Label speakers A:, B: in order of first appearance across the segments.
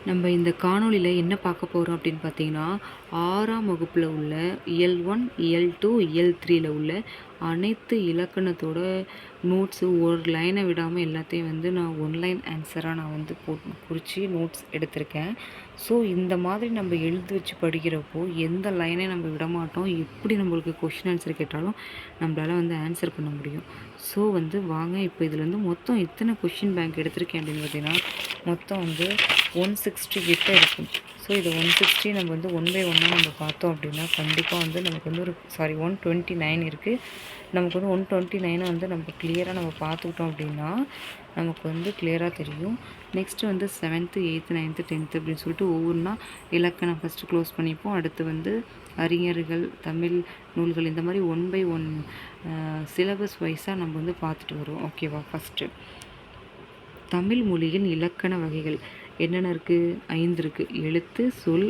A: நம்ம இந்த காணொளியில் என்ன பார்க்க போகிறோம் அப்படின்னு பார்த்தீங்கன்னா, 6ஆம் வகுப்பில் உள்ள இயல் 1, இயல் 2, இயல் 3ல உள்ள அனைத்து இலக்கணத்தோட நோட்ஸு ஒரு லைனை விடாமல் எல்லாத்தையும் வந்து நான் ஒன்லைன் ஆன்சராக நான் வந்து குறித்து நோட்ஸ் எடுத்திருக்கேன். ஸோ இந்த மாதிரி நம்ம எழுதி வச்சு படிக்கிறப்போ எந்த லைனையும் நம்ம விட மாட்டோம். எப்படி நம்மளுக்கு கொஷின் ஆன்சர் கேட்டாலும் நம்மளால் வந்து ஆன்சர் பண்ண முடியும். ஸோ வந்து வாங்க இப்போ இதில் வந்து மொத்தம் எத்தனை கொஷின் பேங்க் எடுத்திருக்கேன் அப்படின்னு பார்த்தீங்கன்னா, மொத்தம் வந்து 160 கிட்ட இருக்கும். ஸோ இது 160 நம்ம வந்து 1 by 1 நம்ம பார்த்தோம் அப்படின்னா கண்டிப்பாக வந்து நமக்கு வந்து 129 இருக்குது. நமக்கு வந்து 129 வந்து நம்ம கிளியராக நம்ம பார்த்துக்கிட்டோம் அப்படின்னா நமக்கு வந்து கிளியராக தெரியும். நெக்ஸ்ட்டு வந்து 7th 8th 9th 10th அப்படின்னு சொல்லிட்டு ஒவ்வொன்றா இலக்கணம் ஃபஸ்ட்டு க்ளோஸ் பண்ணிப்போம். அடுத்து வந்து அறிஞர்கள், தமிழ் நூல்கள், இந்த மாதிரி 1 by 1 சிலபஸ் வைஸாக நம்ம வந்து பார்த்துட்டு வருவோம். ஓகேவா? ஃபஸ்ட்டு தமிழ் மொழியின் இலக்கண வகைகள் என்னென்ன இருக்குது? 5 இருக்குது. எழுத்து, சொல்,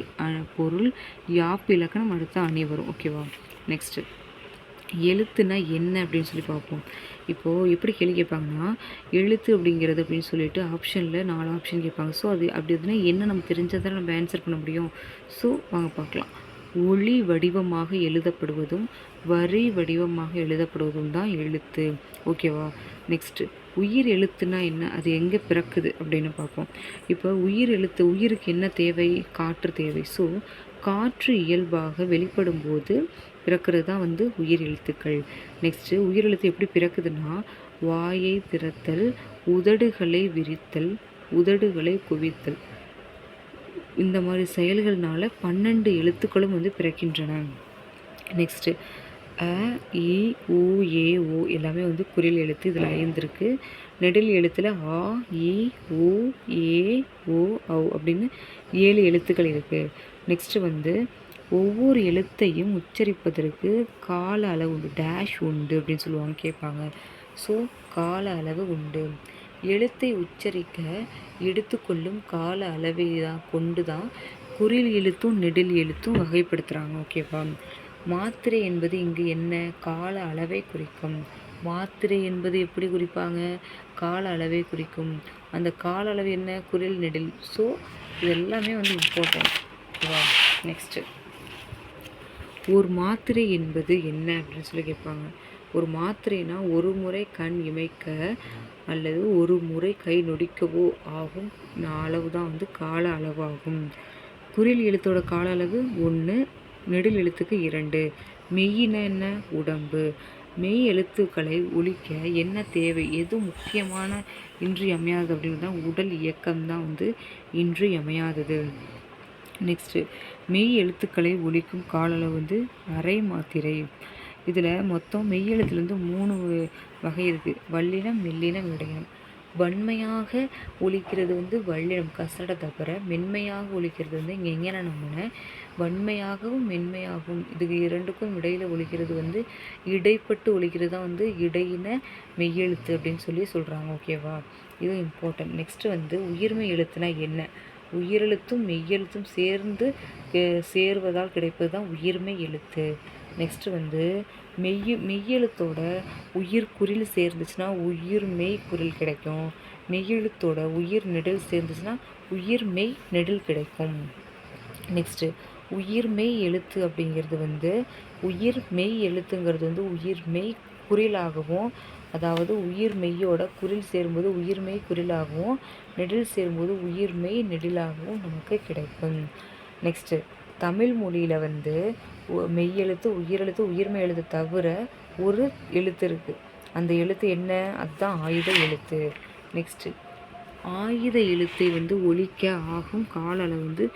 A: பொருள், யாப்பு இலக்கணம், அடுத்து அணி வரும். ஓகேவா? நெக்ஸ்ட்டு எழுத்துனா என்ன அப்படின்னு சொல்லி பார்ப்போம். இப்போது எப்படி கேள்வி கேட்பாங்கன்னா, எழுத்து அப்படிங்கிறது அப்படின்னு சொல்லிட்டு ஆப்ஷனில் 4 ஆப்ஷன் கேட்பாங்க. ஸோ அது அப்படி எதுனா என்ன நம்ம தெரிஞ்சதால் நம்ம ஆன்சர் பண்ண முடியும். ஸோ வாங்க பார்க்கலாம். ஒளி வடிவமாக எழுதப்படுவதும் வரி வடிவமாக எழுதப்படுவதும் தான் எழுத்து. ஓகேவா? நெக்ஸ்ட்டு உயிர் எழுத்துனா என்ன, அது எங்கே பிறக்குது அப்படின்னு பார்ப்போம். இப்போ உயிர் எழுத்து, உயிருக்கு என்ன தேவை? காற்று தேவை. ஸோ காற்று இயல்பாக வெளிப்படும் போது பிறக்கிறது தான் வந்து உயிர் எழுத்துக்கள். நெக்ஸ்ட்டு உயிர் எழுத்து எப்படி பிறக்குதுன்னா, வாயை திறத்தல், உதடுகளை விரித்தல், உதடுகளை குவித்தல், இந்த மாதிரி செயல்கள்னால 12 எழுத்துக்களும் வந்து பிறக்கின்றன. நெக்ஸ்ட்டு அ, இ, உ, ஏ, ஓ எல்லாமே வந்து குறில் எழுத்து. இதில் 5 இருக்குது. நெடில் எழுத்தில் ஆ, இ, உ, ஏ, ஓ, ஔ அப்படின்னு 7 எழுத்துக்கள் இருக்குது. நெக்ஸ்ட்டு வந்து ஒவ்வொரு எழுத்தையும் உச்சரிப்பதற்கு கால அளவு உண்டு, டேஷ் உண்டு அப்படின்னு சொல்லுவாங்க, கேட்பாங்க. ஸோ கால அளவு உண்டு. எழுத்தை உச்சரிக்க எடுத்துக்கொள்ளும் கால அளவை கொண்டு தான் குறில் எழுத்தும் நெடில் எழுத்தும் வகைப்படுத்துகிறாங்க. ஓகேவா? மாத்திரை என்பது இங்கு என்ன? கால அளவை குறிக்கும். மாத்திரை என்பது எப்படி குறிப்பாங்க? கால அளவை குறிக்கும். அந்த கால அளவு என்ன? குறில் நெடில். ஸோ இது எல்லாமே வந்து இம்பார்ட்டன்ட். ஓகேவா? நெக்ஸ்ட்டு ஒரு மாத்திரை என்பது என்ன அப்படின்னு சொல்லி கேட்பாங்க. ஒரு மாத்திரைனா ஒரு முறை கண் இமைக்க அல்லது ஒரு முறை கை நொடிக்கவோ ஆகும் அளவு தான் வந்து கால அளவாகும். குறில் எழுத்தோட கால அளவு 1, நெடில் எழுத்துக்கு 2. மெய்யின என்ன? உடம்பு. மெய் எழுத்துக்களை ஒலிக்க என்ன தேவை? எது முக்கியமான இன்றியமையாதது அப்படின்னு தான் உடல் இயக்கம்தான் வந்து இன்றியமையாதது. நெக்ஸ்ட்டு மெய் எழுத்துக்களை ஒலிக்கும் கால அளவு வந்து அரை மாத்திரை. இதில் மொத்தம் மெய் எழுத்துலேருந்து 3 வகை இருக்குது. வல்லினம், மெல்லினம், இடையினம். வன்மையாக ஒலிக்கிறது வந்து வல்லினம், கசட தவிர. மென்மையாக ஒலிக்கிறது வந்து இங்கே எங்கே நம்மன வன்மையாகவும் மென்மையாகவும் இதுக்கு இரண்டுக்கும் இடையில் ஒலிக்கிறது வந்து இடைப்பட்டு ஒலிக்கிறது தான் வந்து இடையின மெய்யெழுத்து அப்படின்னு சொல்லி சொல்கிறாங்க. ஓகேவா? இது இம்பார்ட்டன்ட். நெக்ஸ்ட்டு வந்து உயிர்மெய் எழுத்துனா என்ன? உயிரெழுத்தும் மெய்யெழுத்தும் சேர்வதால் கிடைப்பது தான் உயிர்மெய் எழுத்து. நெக்ஸ்ட்டு வந்து மெய்யெழுத்தோட உயிர் குறில் சேர்ந்துச்சுன்னா உயிர் மெய் குறில் கிடைக்கும். மெய்யெழுத்தோட உயிர் நெடில் சேர்ந்துச்சுன்னா உயிர் மெய் நெடில் கிடைக்கும். நெக்ஸ்ட்டு உயிர் மெய் எழுத்து அப்படிங்கிறது வந்து உயிர் மெய் எழுத்துங்கிறது வந்து உயிர் மெய் குறிலாகவும், அதாவது உயிர் மெய்யோட குறில் சேரும்போது உயிர் மெய் குறிலாகவும், நெடில் சேரும்போது உயிர் மெய் நெடிலாகவும் நமக்கு கிடைக்கும். நெக்ஸ்ட்டு தமிழ் மொழியில் வந்து மெய்யெழுத்து, உயிரெழுத்து, உயிர்மெய் எழுத்து தவிர ஒரு எழுத்து இருக்குது. அந்த எழுத்து என்ன? அதுதான் ஆயுத எழுத்து. நெக்ஸ்ட்டு ஆயுத எழுத்தை வந்து ஒலிக்க ஆகும் கால அளவு வந்து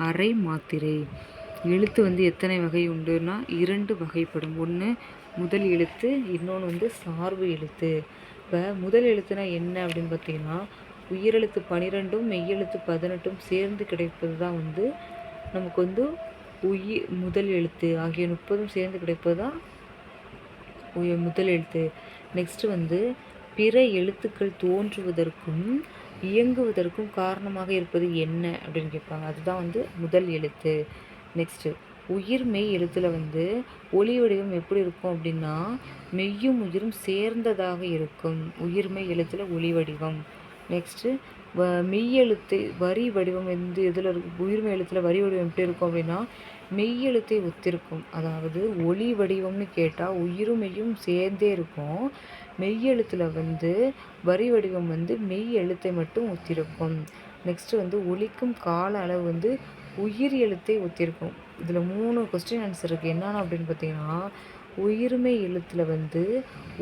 A: அரை மாத்திரை. எழுத்து வந்து எத்தனை வகை உண்டுன்னா 2 வகைப்படும். ஒன்று முதல் எழுத்து, இன்னொன்று வந்து சார்பு எழுத்து. இப்போ முதல் எழுத்துனா என்ன அப்படின்னு பார்த்தீங்கன்னா, உயிரெழுத்து 12ம் மெய்யெழுத்து 18ம் சேர்ந்து கிடைப்பது தான் வந்து நமக்கு வந்து முதல் எழுத்து. ஆகிய 30ம் சேர்ந்து கிடைப்பது தான் முதல் எழுத்து. நெக்ஸ்ட்டு வந்து பிற எழுத்துக்கள் தோன்றுவதற்கும் இயங்குவதற்கும் காரணமாக இருப்பது என்ன அப்படின்னு கேட்பாங்க. அதுதான் வந்து முதல் எழுத்து. நெக்ஸ்ட்டு உயிர் மெய் எழுத்தில் வந்து ஒலி வடிவம் எப்படி இருக்கும் அப்படின்னா, மெய்யும் உயிரும் சேர்ந்ததாக இருக்கும் உயிர்மெய் எழுத்தில் ஒலி வடிவம். நெக்ஸ்ட்டு மெய்யெழுத்தை வரி வடிவம் வந்து எதில் இருக்கும்? உயிர்மெய் எழுத்தில் வரி வடிவம் எப்படி இருக்கும் அப்படின்னா மெய்யெழுத்தை ஒத்திருக்கும். அதாவது ஒலி வடிவம்னு கேட்டால் உயிரும் மெய்யும் சேர்ந்தே இருக்கும். மெய்யெழுத்தில் வந்து வரி வடிவம் வந்து மெய் எழுத்தை மட்டும் ஒத்திருக்கும். நெக்ஸ்ட்டு வந்து ஒலிக்கும் கால அளவு வந்து உயிர் எழுத்தை ஒத்திருக்கும். இதில் 3 கொஸ்டின் ஆன்சர் இருக்குது. என்னென்ன அப்படின்னு பார்த்தீங்கன்னா உயிர்மெய் எழுத்தில் வந்து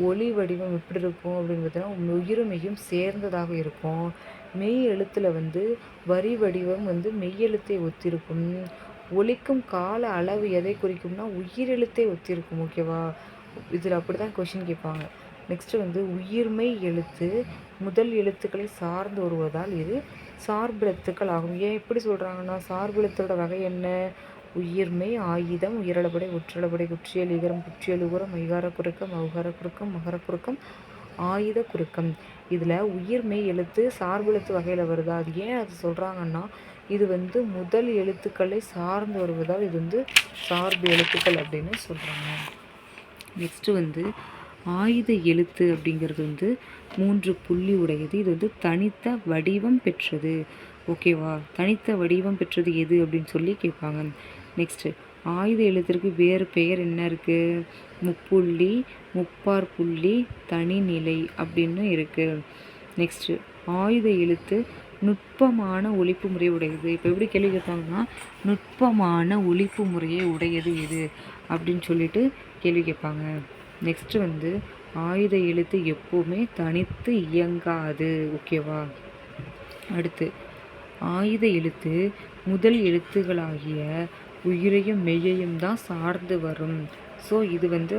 A: ஒலி வடிவம் எப்படி இருக்கும் அப்படின்னு பார்த்தீங்கன்னா உயிர்மெய்யும் சேர்ந்ததாக இருக்கும். மெய் எழுத்தில் வந்து வரி வடிவம் வந்து மெய்யெழுத்தை ஒத்திருக்கும். ஒலிக்கும் கால அளவு எதை குறிக்கும்னா உயிரெழுத்தை ஒத்திருக்கும். ஓகேவா? இதில் அப்படி தான் கொஷின் கேட்பாங்க. நெக்ஸ்ட்டு வந்து உயிர்மெய் எழுத்து முதல் எழுத்துக்களை சார்ந்து வருவதால் இது சார்பெழுத்துக்கள் ஆகும். ஏன் எப்படி சொல்கிறாங்கன்னா சார்பெழுத்தோட வகை என்ன? உயிர்மெய், ஆயுதம், உயிரளபடை, ஒற்றளபடை, குற்றியல், இகரம், குற்றியல், உகரம், மைகார குறுக்கம், மௌகார குறுக்கம், மகர குறுக்கம், ஆயுத குறுக்கம். இதில் உயிர்மெய் எழுத்து சார்பெழுத்து வகையில் வருதா? அது ஏன் அது சொல்கிறாங்கன்னா இது வந்து முதல் எழுத்துக்களை சார்ந்து வருவதால் இது வந்து சார்பு எழுத்துக்கள் அப்படின்னு சொல்கிறாங்க. நெக்ஸ்ட்டு வந்து ஆயுத எழுத்து அப்படிங்கிறது வந்து 3 புள்ளி உடையது. இது வந்து தனித்த வடிவம் பெற்றது. ஓகேவா? தனித்த வடிவம் பெற்றது எது அப்படின்னு சொல்லி கேட்பாங்க. நெக்ஸ்ட்டு ஆயுத எழுத்திற்கு வேறு பெயர் என்ன இருக்குது? முப்புள்ளி, முப்பார் புள்ளி, தனிநிலை அப்படின்னு இருக்குது. நெக்ஸ்ட்டு ஆயுத எழுத்து நுட்பமான ஒலிப்பு முறையை உடையது. இப்போ எப்படி கேள்வி கேட்பாங்கன்னா நுட்பமான ஒலிப்பு முறையை உடையது எது அப்படின்னு சொல்லிட்டு கேள்வி கேட்பாங்க. நெக்ஸ்ட்டு வந்து ஆயுத எழுத்து எப்போவுமே தனித்து இயங்காது. ஓகேவா? அடுத்து ஆயுத எழுத்து முதல் எழுத்துகளாகிய உயிரையும் மெய்யையும் தான் சார்ந்து வரும். ஸோ இது வந்து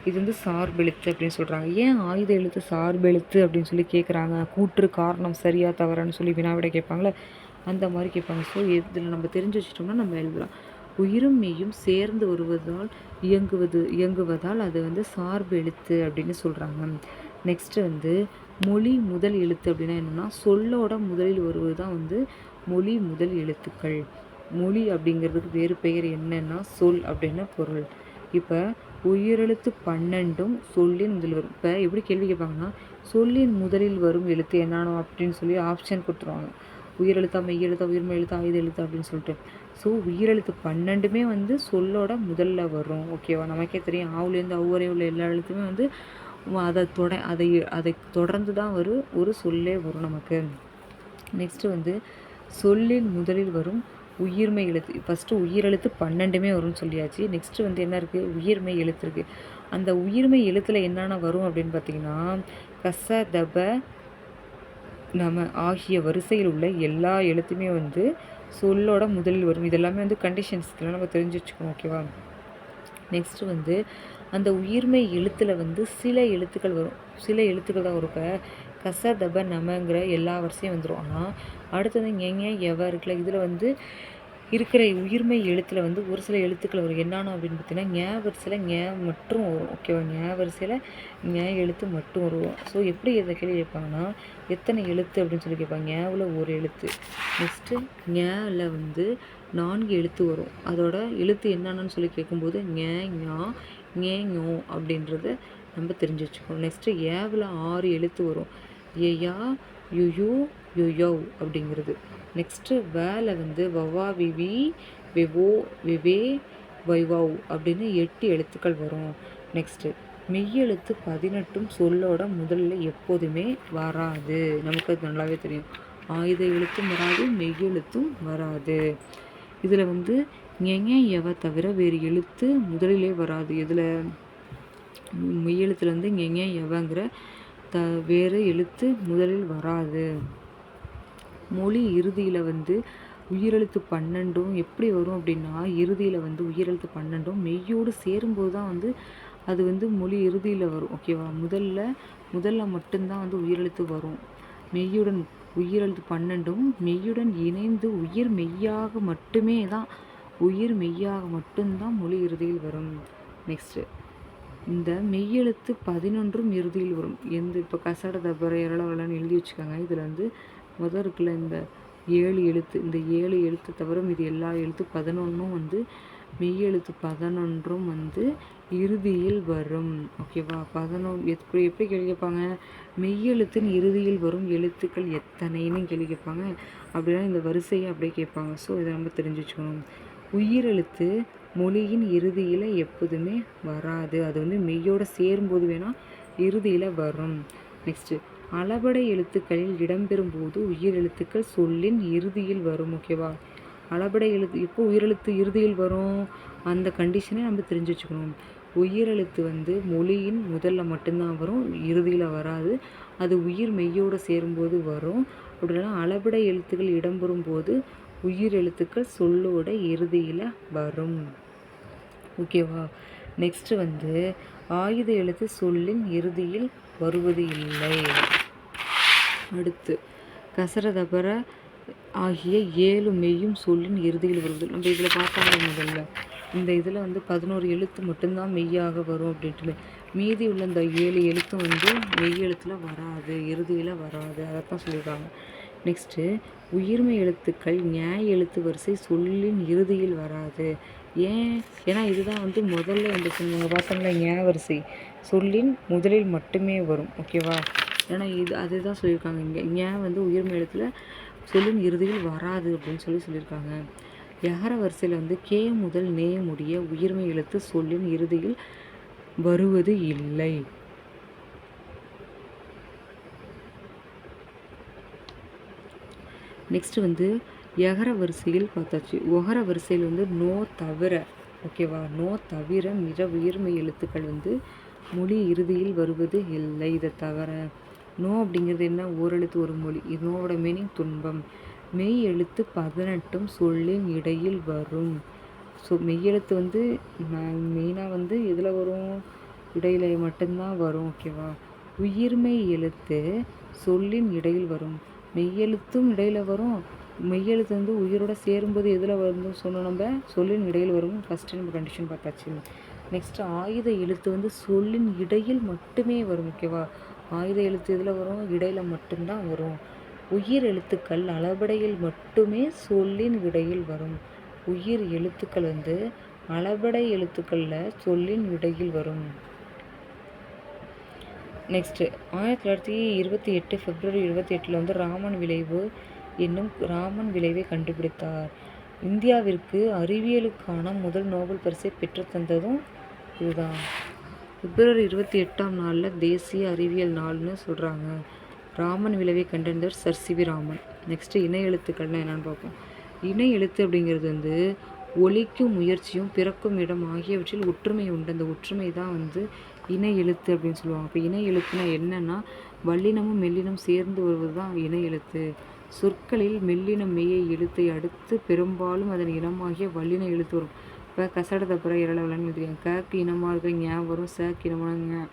A: இது வந்து சார்பெழுத்து அப்படின்னு சொல்கிறாங்க. ஏன் ஆயுத எழுத்து சார்பெழுத்து அப்படின்னு சொல்லி கேட்குறாங்க? கூற்று காரணம் சரியா தவறான்னு சொல்லி வினாவிட கேட்பாங்களே அந்த மாதிரி கேட்பாங்க. ஸோ இதில் நம்ம தெரிஞ்சு வச்சிட்டோம்னா நம்ம எழுதலாம். உயிரும் மெய்யும் சேர்ந்து வருவதால் இயங்குவதால் அது வந்து சார்பு எழுத்து அப்படின்னு சொல்கிறாங்க. நெக்ஸ்ட்டு வந்து மொழி முதல் எழுத்து அப்படின்னா என்னென்னா சொல்லோட முதலில் வருவது தான் வந்து மொழி முதல் எழுத்துக்கள். மொழி அப்படிங்கிறதுக்கு வேறு பெயர் என்னன்னா சொல் அப்படின்னு பொருள். இப்போ உயிரெழுத்து 12ம் சொல்லின் முதலில் வரும். இப்போ எப்படி கேள்வி கேட்பாங்கன்னா சொல்லின் முதலில் வரும் எழுத்து என்னன்னு அப்படின்னு சொல்லி ஆப்ஷன் கொடுத்துருவாங்க. உயிரெழுத்தா, மெய்யெழுத்தா, உயிர்மெய் எழுத்தா, ஆயுத எழுத்தா அப்படின்னு சொல்லிட்டு. ஸோ உயிரெழுத்து 12மே வந்து சொல்லோட முதல்ல வரும். ஓகேவா? நமக்கே தெரியும் ஆவுலேருந்து அவ்வரை உள்ள எல்லா எழுத்துமே வந்து அதை தொடர்ந்து தான் ஒரு சொல்லே வரும் நமக்கு. நெக்ஸ்ட்டு வந்து சொல்லின் முதலில் வரும் உயிர்மெய் எழுத்து. ஃபஸ்ட்டு உயிரெழுத்து 12மே வரும்னு சொல்லியாச்சு. நெக்ஸ்ட்டு வந்து என்ன இருக்குது? உயிர்மெய் எழுத்து இருக்குது. அந்த உயிர்மெய் எழுத்தில் என்னென்ன வரும் அப்படின்னு பார்த்தீங்கன்னா கச, தப, நம ஆகிய வரிசையில் உள்ள எல்லா எழுத்துமே வந்து சொல்லோட முதலில் வரும். இதெல்லாமே வந்து கண்டிஷன்ஸ் இதெல்லாம் நம்ம தெரிஞ்சு வச்சுக்கணும். ஓகேவா? நெக்ஸ்ட்டு வந்து அந்த உயிர்மெய் எழுத்தில் வந்து சில எழுத்துக்கள் வரும். சில எழுத்துக்கள் தான் வரும். இப்போ கச, தப, நமங்கிற எல்லா வரிசையும் வந்துடும். ஆனால் அடுத்தது ஞ, எவ இருக்குல்ல இதில் வந்து இருக்கிற உயிர்மெய் எழுத்தில் வந்து ஒரு சில எழுத்துக்கள் வரும். என்னென்ன அப்படின்னு பார்த்தீங்கன்னா ஞ வரிசையில் ஞ மட்டும் வரும். ஓகேவா? ஞ வரிசையில் ஞ எழுத்து மட்டும் வரும். ஸோ எப்படி இதை கேள்வி கேட்பாங்கன்னா எத்தனை எழுத்து அப்படின்னு சொல்லி கேட்பாங்க. ஞவில் ஒரு எழுத்து. நெக்ஸ்ட்டு ஞல வந்து 4 எழுத்து வரும். அதோட எழுத்து என்னென்னு சொல்லி கேட்கும்போது ஞ, ஞா, ஞே, ஞோ அப்படின்றத நம்ம தெரிஞ்சு வச்சுக்கணும். நெக்ஸ்ட்டு ஏவில் 6 எழுத்து வரும். ஏயா, யுயு, யுயவ் அப்படிங்கிறது. நெக்ஸ்ட்டு வேலை வந்து வவா, விவி, வெவோ, வெவே, வைவவ் அப்படின்னு 8 எழுத்துக்கள் வரும். நெக்ஸ்ட்டு மெய்யெழுத்து 18ம் சொல்லோட முதல்ல எப்போதுமே வராது. நமக்கு அது நல்லாவே தெரியும். ஆயுத எழுத்தும் வராது, மெய்யெழுத்தும் வராது. இதில் வந்து ஞ, எவ தவிர வேறு எழுத்து முதலிலே வராது. இதில் மெய்யெழுத்தில் வந்து ஞ, எவங்கிற வேறு எழுத்து முதலில் வராது. மொழி இறுதியில் வந்து உயிரெழுத்து 12ம் எப்படி வரும் அப்படின்னா இறுதியில் வந்து உயிரெழுத்து 12ம் மெய்யோடு சேரும்போது தான் வந்து அது வந்து மொழி இறுதியில் வரும். ஓகேவா? முதல்ல மட்டும்தான் வந்து உயிரெழுத்து வரும். மெய்யுடன் உயிரெழுத்து 12ம் மெய்யுடன் இணைந்து உயிர் மெய்யாக மட்டும்தான் மொழி இறுதியில் வரும். நெக்ஸ்ட்டு இந்த மெய்யெழுத்து 11ம் இறுதியில் வரும். இப்போ கசட, தபர, எரளவலன்னு எழுதி வச்சுக்கோங்க. இதில் வந்து முதல் இருக்குல்ல இந்த 7 எழுத்து. இந்த 7 எழுத்து தவிர இது எல்லா எழுத்து 11ம் வந்து மெய்யெழுத்து 11ம் வந்து இறுதியில் வரும். ஓகேவா? 11 எப்படி எப்படி கேள்வி கேட்பாங்க? மெய்யெழுத்தின் இறுதியில் வரும் எழுத்துக்கள் எத்தனைன்னு கேள்வி கேட்பாங்க. அப்படின்னா இந்த வரிசையை அப்படியே கேட்பாங்க. ஸோ இதை நம்ம தெரிஞ்சு வச்சுக்கணும். உயிரெழுத்து மொழியின் இறுதியில் எப்போதுமே வராது. அது வந்து மெய்யோடு சேரும்போது வேணால் இறுதியில் வரும். நெக்ஸ்ட்டு அளபடை எழுத்துக்களில் இடம்பெறும் போது உயிரெழுத்துக்கள் சொல்லின் இறுதியில் வரும். ஓகேவா? அளபடை எழுத்து எப்போ உயிரெழுத்து இறுதியில் வரும்? அந்த கண்டிஷனை நம்ம தெரிஞ்சு வச்சுக்கணும். உயிரெழுத்து வந்து மொழியின் முதல்ல மட்டும்தான் வரும், இறுதியில் வராது. அது உயிர் மெய்யோடு சேரும்போது வரும். அப்படின்னா அளபடை எழுத்துக்கள் இடம்பெறும் போது உயிர் எழுத்துக்கள் சொல்லோட இறுதியில் வரும். ஓகேவா? நெக்ஸ்ட்டு வந்து ஆயுத எழுத்து சொல்லின் இறுதியில் வருவது இல்லை. அடுத்து கசரதபர ஆகிய 7 மெய்யும் சொல்லின் இறுதியில் வருவது. நம்ம இதில் பார்த்தாங்க முதல்ல இந்த இதில் வந்து 11 எழுத்து மட்டும்தான் மெய்யாக வரும் அப்படின்ட்டு. மீதி உள்ள இந்த 7 எழுத்தும் வந்து மெய் எழுத்தில் வராது, இறுதியில் வராது. அதைத்தான் சொல்லியிருக்காங்க. நெக்ஸ்ட்டு உயிர்மெய் எழுத்துக்கள் நியாய எழுத்து வரிசை சொல்லின் இறுதியில் வராது. ஏன்னா இதுதான் வந்து முதல்ல வந்து சொன்னாங்க பார்த்தோம்ல, ஞாய வரிசை சொல்லின் முதலில் மட்டுமே வரும். ஓகேவா? ஏன்னா அதுதான் சொல்லியிருக்காங்க. இங்கே வந்து உயிர்மெய் எழுத்தில் சொல்லின் இறுதியில் வராது அப்படின்னு சொல்லியிருக்காங்க. யகர வரிசையில் வந்து கே முதல் நே முடிய உயிர்மெய் எழுத்து சொல்லின் இறுதியில் வருவது இல்லை. நெக்ஸ்ட் வந்து யகர வரிசையில் பார்த்தாச்சு. ஒகர வரிசையில் வந்து நோ தவிர, ஓகேவா, நோ தவிர மிக உயிர்மெய் எழுத்துக்கள் வந்து மொழி இறுதியில் வருவது இல்லை. இதை தவிர நோ அப்படிங்கிறது என்ன? ஓரெழுத்து ஒரு மொழி. நோவோட மீனிங் துன்பம். மெய் எழுத்து 18 சொல்லின் இடையில் வரும். ஸோ மெய்யெழுத்து வந்து மெயினாக வந்து இதில் வரும், இடையில மட்டும்தான் வரும். ஓகேவா? உயிர்மெய் எழுத்து சொல்லின் இடையில் வரும். மெய்யெழுத்தும் இடையில் வரும். மெய்யெழுத்து வந்து உயிரோட சேரும்போது எதில் வந்து சொன்னோம்? நம்ம சொல்லின் இடையில் வரும். ஃபஸ்ட்டு நம்ம கண்டிஷன் பார்த்தாச்சு. நெக்ஸ்ட்டு ஆயுத எழுத்து வந்து சொல்லின் இடையில் மட்டுமே வரும். ஓகேவா? ஆயுத எழுத்து இதில் வரும், இடையில் மட்டும்தான் வரும். உயிர் எழுத்துக்கள் அளபடையில் மட்டுமே சொல்லின் இடையில் வரும். உயிர் எழுத்துக்கள் வந்து அளபடை எழுத்துக்களில் சொல்லின் இடையில் வரும். நெக்ஸ்ட்டு 1928 பிப்ரவரி 28 வந்து ராமன் விளைவு என்னும் ராமன் விளைவை கண்டுபிடித்தார். இந்தியாவிற்கு அறிவியலுக்கான முதல் நோபல் பரிசை பெற்று தந்ததும் இதுதான். பிப்ரவரி 28ஆம் நாளில் தேசிய அறிவியல் நாள்னு சொல்கிறாங்க. ராமன் விளைவை கண்டறிந்தவர் sir C V Raman. Next இணை எழுத்துக்கள்னால் என்னென்னு பார்ப்போம். இணை எழுத்து அப்படிங்கிறது வந்து ஒலிக்கும் முயற்சியும் பிறக்கும் இடம் ஆகியவற்றில் ஒற்றுமை உண்டு. அந்த ஒற்றுமை தான் வந்து இணை எழுத்து அப்படின்னு சொல்லுவாங்க. இப்போ இணை எழுத்துனா என்னென்னா வல்லினமும் மெல்லினம் சேர்ந்து வருவது தான் இணை எழுத்து. சொற்களில் மெல்லினம் மெய்யை எழுத்தை அடுத்து பெரும்பாலும் அதன் இனமாகிய வல்லின எழுத்து வரும். இப்போ கசடத்தப்புற இரளவலன்னு எழுதிருக்காங்க. கக்கு இனமாக இருக்க ஞா வரும், சேக்கு இனமான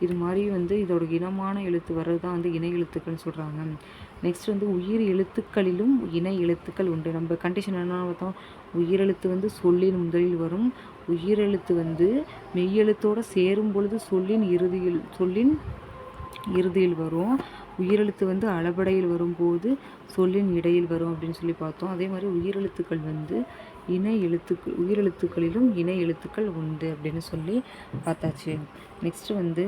A: இது மாதிரி வந்து இதோட இனமான எழுத்து வர்றது தான் வந்து இணை எழுத்துக்கள்னு சொல்கிறாங்க. நெக்ஸ்ட் வந்து உயிர் எழுத்துக்களிலும் இணை எழுத்துக்கள் உண்டு. நம்ம கண்டிஷன் என்ன பார்த்தோம்? உயிரெழுத்து வந்து சொல்லின் முதலில் வரும். உயிரெழுத்து வந்து மெய்யெழுத்தோடு சேரும் பொழுது சொல்லின் இறுதியில் வரும். உயிரெழுத்து வந்து அளபடையில் வரும்போது சொல்லின் இடையில் வரும் அப்படின்னு சொல்லி பார்த்தோம். அதே மாதிரி உயிரெழுத்துக்கள் வந்து உயிரெழுத்துக்களிலும் இணை எழுத்துக்கள் உண்டு அப்படின்னு சொல்லி பார்த்தாச்சு. நெக்ஸ்ட்டு வந்து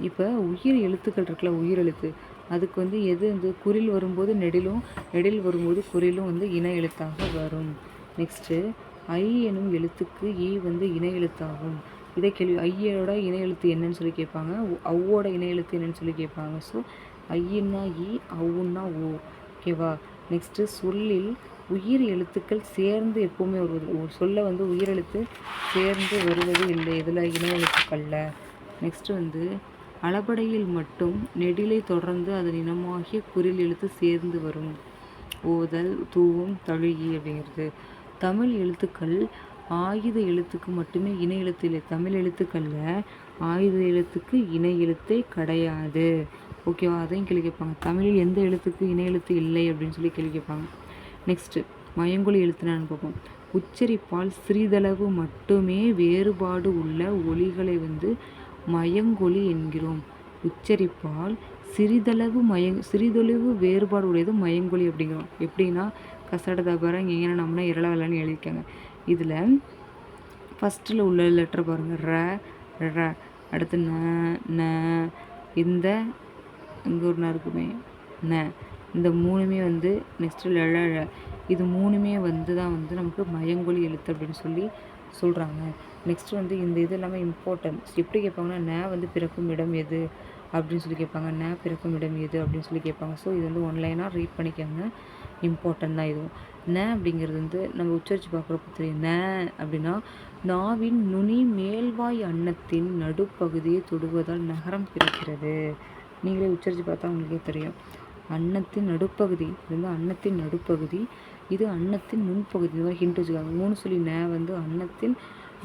A: இப்போ உயிர் எழுத்துக்கள் இருக்குல்ல, உயிரெழுத்து அதுக்கு வந்து எது வந்து குறில் வரும்போது நெடில் வரும்போது குறிலும் வந்து இணை எழுத்தாக வரும். நெக்ஸ்ட்டு ஐ எனும் எழுத்துக்கு ஈ வந்து இணை எழுத்தாகும். இதை கேள்வி. ஐயோட இணை எழுத்து என்னன்னு சொல்லி கேட்பாங்க, அவ்வோட இணை எழுத்து என்னன்னு சொல்லி கேட்பாங்க. ஸோ ஐயின்னா ஈ, அவுன்னா ஓ. ஓகேவா? நெக்ஸ்ட்டு சொல்லில் உயிர் எழுத்துக்கள் சேர்ந்து எப்போவுமே வருவது. ஒரு சொல்ல வந்து உயிரெழுத்து சேர்ந்து வருவது இல்லை இதில் இணை எழுத்துக்களில். நெக்ஸ்ட்டு வந்து அளபடையில் மட்டும் நெடிலை தொடர்ந்து அதன் இனமாகிய குறில் எழுத்து சேர்ந்து வரும். ஓதல், தூவும், தழுகி அப்படிங்கிறது. தமிழ் எழுத்துக்கள் ஆயுத எழுத்துக்கு மட்டுமே இணை எழுத்து இல்லை. தமிழ் எழுத்துக்களில் ஆயுத எழுத்துக்கு இணை எழுத்தே கிடையாது. ஓகேவா? அதையும் கேள்வி கேட்பாங்க. தமிழில் எந்த எழுத்துக்கு இணை எழுத்து இல்லை அப்படின்னு சொல்லி கேள்வி கேட்பாங்க. நெக்ஸ்ட்டு மயங்கொலி எழுத்துனான்னு பார்ப்போம். உச்சரிப்பால் சிறிதளவு மட்டுமே வேறுபாடு உள்ள ஒலிகளை வந்து மயங்கொலி என்கிறோம். உச்சரிப்பால் சிறிதளவு வேறுபாடு உடையது மயங்கொலி அப்படிங்கிறோம். எப்படின்னா கசட தபர இங்கே நம்மனா இரளவலன்னு எழுதிக்காங்க. இதில் ஃபஸ்ட்டில் உள்ள லெட்டர் பாருங்கள், ர. அடுத்து ந. இந்த இங்கே ஒரு இருக்குமே ந. இந்த 3மே வந்து நெக்ஸ்ட்டு ழ. இது 3மே வந்து தான் வந்து நமக்கு மயங்கொலி எழுத்து அப்படின்னு சொல்லி சொல்கிறாங்க. நெக்ஸ்ட்டு வந்து இந்த இது எல்லாமே இம்பார்ட்டன்ட். எப்படி கேட்பாங்கன்னா, ந வந்து பிறக்கும் இடம் எது அப்படின்னு சொல்லி கேட்பாங்க. ந பிறக்கும் இடம் எது அப்படின்னு சொல்லி கேட்பாங்க. ஸோ இது வந்து ஒன்லைனாக ரீட் பண்ணிக்கோங்க. இம்பார்ட்டன்ட் தான் இதுவும். ந அப்படிங்கிறது வந்து நம்ம உச்சரித்து பார்க்குறப்ப தெரியும். ந அப்படின்னா நாவின் நுனி மேல்வாய் அன்னத்தின் நடுப்பகுதியை தொடுவதால் நகரம் பிறக்கிறது. நீங்களே உச்சரித்து பார்த்தா உங்களுக்கே தெரியும். அன்னத்தின் நடுப்பகுதி, இது வந்து அன்னத்தின் நடுப்பகுதி, இது அன்னத்தின் முன்பகுதி. இந்த மாதிரி ஹிண்ட் வச்சுக்காங்க. 3 சொல்லி ந வந்து அன்னத்தின்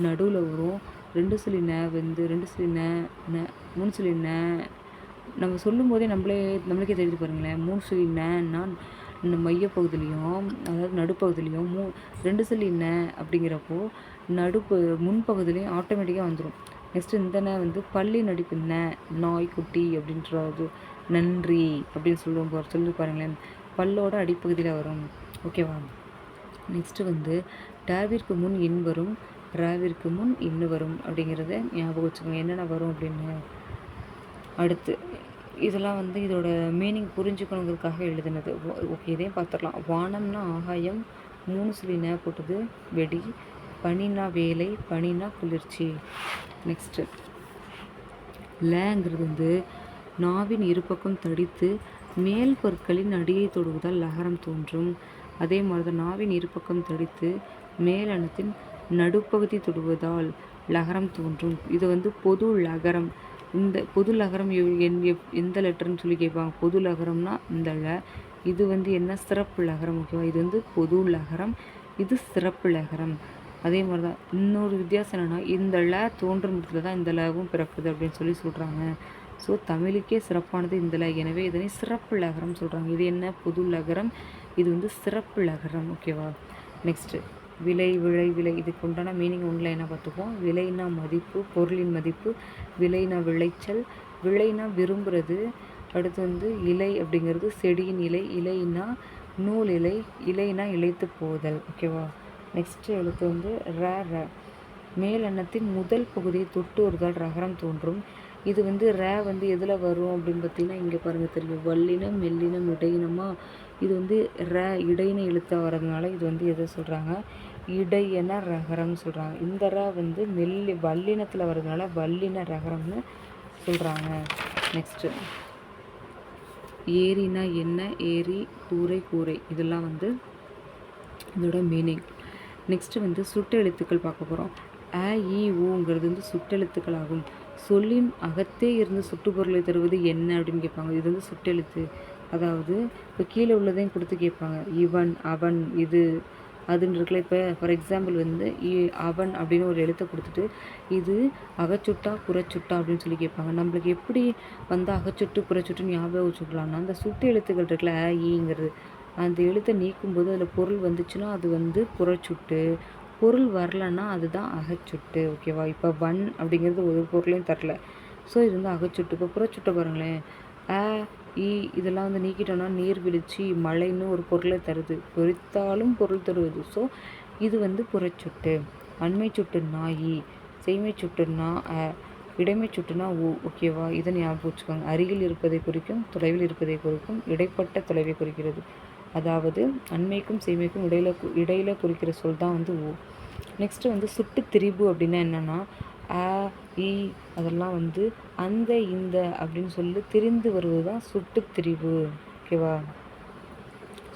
A: நடுவில் வரும். 2 சொல்லி ந வந்து 2 சொல்லி ந 3 சொல்லி ந. நம்ம சொல்லும் போதே நம்மளுக்கே தெரிஞ்சு பாருங்களேன். 3 சொல்லி நன்னா இந்த மையப்பகுதியிலையும் அதாவது நடுப்பகுதியிலையும் 2 சொல்லி ந அப்படிங்கிறப்போ முன்பகுதியிலையும் ஆட்டோமேட்டிக்காக வந்துடும். நெக்ஸ்ட்டு இந்த ந வந்து பள்ளி நடிப்பு ந, நாய்க்குட்டி அப்படின்றது நன்றி அப்படின்னு சொல்லி பாருங்களேன். பல்லோட அடிப்பகுதியில் வரும். ஓகேவா? நெக்ஸ்ட்டு வந்து டவிற்கு முன் இன் வரும், ரவிற்கு முன் இன்னு வரும் அப்படிங்கிறத ஞாபகம் வச்சுக்கோங்க. என்னென்ன வரும் அப்படின்னு. அடுத்து இதெல்லாம் வந்து இதோட மீனிங் புரிஞ்சுக்கணுங்கிறதுக்காக எழுதுனது. ஓகே, இதையும் பார்த்துடலாம். வானம்னா ஆகாயம், 3 சொல்லி ந போட்டது வெடி, பனினா வேலை, பனினா குளிர்ச்சி. நெக்ஸ்ட்டு லேங்கிறது வந்து நாவின் இருபக்கம் தடித்து மேல் பற்களின் அடியை தொடுவதால் லகரம் தோன்றும். அதே மாதிரி தான் நாவின் இருபக்கம் தடித்து மேல் அன்னத்தின் நடுப்பகுதி தொடுவதால் லகரம் தோன்றும். இது வந்து பொது லகரம். இந்த பொது லகரம் எந்த லெட்டர்னு சொல்லி கேட்பாங்க. பொது லகரம்னா இந்த ல. இது வந்து என்ன சிறப்பு லகரம். ஓகேவா? இது வந்து பொது லகரம், இது சிறப்பு லகரம். அதே மாதிரி தான் இன்னொரு வித்தியாசம் என்னென்னா, இந்த ல தோன்றும் இடத்துல தான் இந்த லவும் பிறக்குது அப்படின்னு சொல்லி சொல்கிறாங்க. ஸோ தமிழுக்கே சிறப்பானது இந்த ல. எனவே இதனை சிறப்பு லகரம் சொல்கிறாங்க. இது என்ன பொது லகரம், இது வந்து சிறப்பு லகரம். ஓகேவா? நெக்ஸ்ட்டு விலை, விலை. இதுக்கு உண்டான மீனிங் ஒன்றில் என்ன பார்த்துப்போம். விலைனா மதிப்பு, பொருளின் மதிப்பு. விலைனா விளைச்சல், விளைனா விரும்புகிறது. அடுத்து வந்து இலை அப்படிங்கிறது செடியின் இலை, இலைனா நூல் இலை, இலைனா இழைத்து போதல். ஓகேவா? நெக்ஸ்ட்டு எழுத்து வந்து ர. மேல் அன்னத்தின் முதல் பகுதியை தொட்டு வருதால் ரகரம் தோன்றும். இது வந்து வந்து எதில் வரும் அப்படின்னு பார்த்தீங்கன்னா, இங்கே பாருங்கள் தெரியும். வல்லினம், மெல்லினம், இடையினமா. இது வந்து இடையின எழுத்தாக வர்றதுனால இது வந்து எதை சொல்கிறாங்க, இடையன ரகரம்னு சொல்கிறாங்க. இந்த வந்து வல்லினத்தில் வர்றதுனால வல்லின ரகரம்னு சொல்கிறாங்க. நெக்ஸ்ட்டு ஏரினா என்ன, ஏரி, கூரை. இதெல்லாம் வந்து இதோட மீனிங். நெக்ஸ்ட்டு வந்து சுட்டெழுத்துக்கள் பார்க்க போகிறோம். அ இ ஊங்கிறது வந்து சுட்டெழுத்துக்கள் ஆகும். சொல்லின் அகத்தே இருந்து சுட்டுப்பொருளை தருவது என்ன அப்படின்னு கேட்பாங்க. இது வந்து சுட்டெழுத்து. அதாவது இப்போ கீழே உள்ளதையும் கொடுத்து கேட்பாங்க. இவன், அவன், இது அதுன்னு இருக்குல்ல. இப்போ ஃபார் எக்ஸாம்பிள் வந்து அவன் அப்படின்னு ஒரு எழுத்தை கொடுத்துட்டு இது அகச்சுட்டா புறச்சுட்டா அப்படின்னு சொல்லி கேட்பாங்க. நம்மளுக்கு எப்படி வந்து அகச்சுட்டு புறச்சுட்டு ஞாபகம் வச்சுக்கலாம்னா, அந்த சுட்டு எழுத்துக்கள் இருக்குல்ல ஈங்கிறது, அந்த எழுத்தை நீக்கும்போது அதில் பொருள் வந்துச்சுன்னா அது வந்து புறச்சுட்டு, பொருள் வரலன்னா அதுதான் அகச்சுட்டு. ஓகேவா? இப்போ வன் அப்படிங்கிறது ஒரு பொருளையும் தரல. ஸோ இது வந்து அகச்சுட்டு. இப்போ புறச்சுட்டை பாருங்களேன். அ இ இதெல்லாம் வந்து நீக்கிட்டோன்னா நீர்வீழ்ச்சி, மழைன்னு ஒரு பொருளை தருது. பொறித்தாலும் பொருள் தருவது. ஸோ இது வந்து புறச்சுட்டு. அண்மை சுட்டுன்னா இ, செய்மை சுட்டுன்னா அ, இடைமை சுட்டுனா ஊ. ஓகேவா? இதை ஞாபகம் வச்சுக்கோங்க. அருகில் இருப்பதை குறிக்கும், தொலைவில் இருப்பதை குறிக்கும், இடைப்பட்ட தொலைவை குறிக்கிறது. அதாவது அண்மைக்கும் செய்மைக்கும் இடையில குறிக்கிற சொல் தான் வந்து ஊ. நெக்ஸ்ட்டு வந்து சுட்டு திரிபு அப்படின்னா என்னென்னா, அ இ அதெல்லாம் வந்து அந்த இந்த அப்படின்னு சொல்லி திரிந்து வருவது தான் சுட்டு திரிபு. ஓகேவா?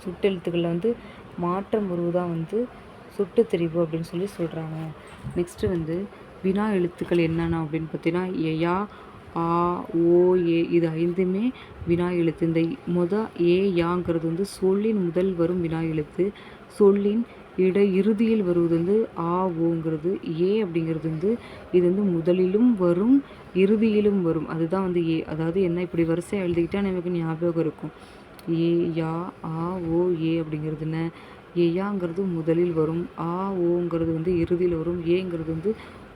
A: சுட்டெழுத்துக்களில் வந்து மாற்றம் வருவதான் வந்து சுட்டு திரிபு அப்படின்னு சொல்லி சொல்கிறாங்க. நெக்ஸ்ட்டு வந்து வினா எழுத்துக்கள் என்னென்ன அப்படின்னு பார்த்தீங்கன்னா, யா, ஆ, ஓ, ஏ இது 5மே வினா எழுத்து. இந்த யாங்கிறது வந்து சொல்லின் முதல் வரும் வினா எழுத்து. சொல்லின் இறுதியில் வருவது வந்து ஆ, ஓங்கிறது. அப்படிங்கிறது வந்து இது வந்து முதலிலும் வரும், இறுதியிலும் வரும். அதுதான் வந்து அதாவது என்ன, இப்படி வரிசையாக எழுதிக்கிட்டால் நமக்கு ஞாபகம் இருக்கும். யா, ஆ, ஓ, அப்படிங்கிறது என்ன, ஏயாங்கிறது முதலில் வரும், ஆ, ஓங்கிறது வந்து இறுதியில் வரும், ஏங்கிறது வந்து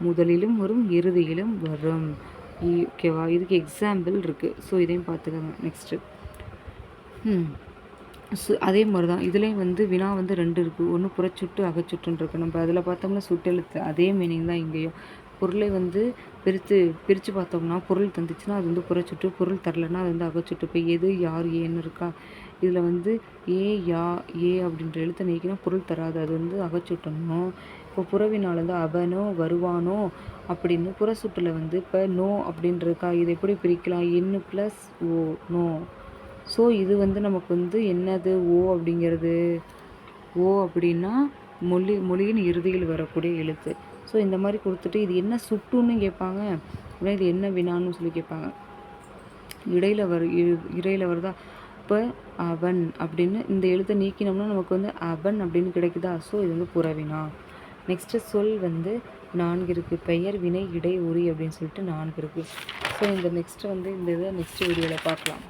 A: முதலிலும் வரும், இறுதியிலும் வரும். ஓகேவா? இதுக்கு எக்ஸாம்பிள் இருக்குது. ஸோ இதையும் பார்த்துக்கோங்க. நெக்ஸ்ட்டு அதே மாரி தான் இதுலேயும் வந்து வினா வந்து 2 இருக்குது. ஒண்ணு புறச்சுட்டு, அகச்சுட்டுன்னு இருக்கு. நம்ம அதில் பார்த்தோம்னா சுட்டெழுத்து அதே மீனிங் தான் இங்கேயும். பொருளை வந்து பிரித்து பார்த்தோம்னா பொருள் தந்துச்சுன்னா அது வந்து புறச்சுட்டு, பொருள் தரலைன்னா அது வந்து அகச்சுட்டு. இப்போ எது, யார், ஏன்னு இருக்கா. இதில் வந்து ஏ, யா, ஏ அப்படின்ற எழுத்தை நீக்கினா பொருள் தராது. அது வந்து அகச்சுட்டணும். இப்போ புறவினால் வந்து அவனோ வருவானோ அப்படின்னு புறச்சுட்டில் வந்து இப்போ நோ அப்படின்றக்கா இது எப்படி பிரிக்கலாம்? என் ப்ளஸ் ஓ, நோ. ஸோ இது வந்து நமக்கு வந்து என்னது ஓ அப்படிங்கிறது. ஓ அப்படின்னா மொழியின் இறுதியில் வரக்கூடிய எழுத்து. ஸோ இந்த மாதிரி கொடுத்துட்டு இது என்ன சுட்டுன்னு கேட்பாங்க, அப்படின்னா இது என்ன வினான்னு சொல்லி கேட்பாங்க. இடையில வருதா. இப்போ அவன் அப்படின்னு இந்த எழுத்தை நீக்கினோம்னா நமக்கு வந்து அவன் அப்படின்னு கிடைக்குதா. ஸோ இது வந்து புறவினா. நெக்ஸ்ட்டு சொல் வந்து 4 இருக்குது. பெயர், வினை, இடை, உரி அப்படின்னு சொல்லிட்டு 4 இருக்குது. ஸோ இந்த நெக்ஸ்ட்டு வந்து இந்த இதை நெக்ஸ்ட் வீடியோவில் பார்க்கலாம்.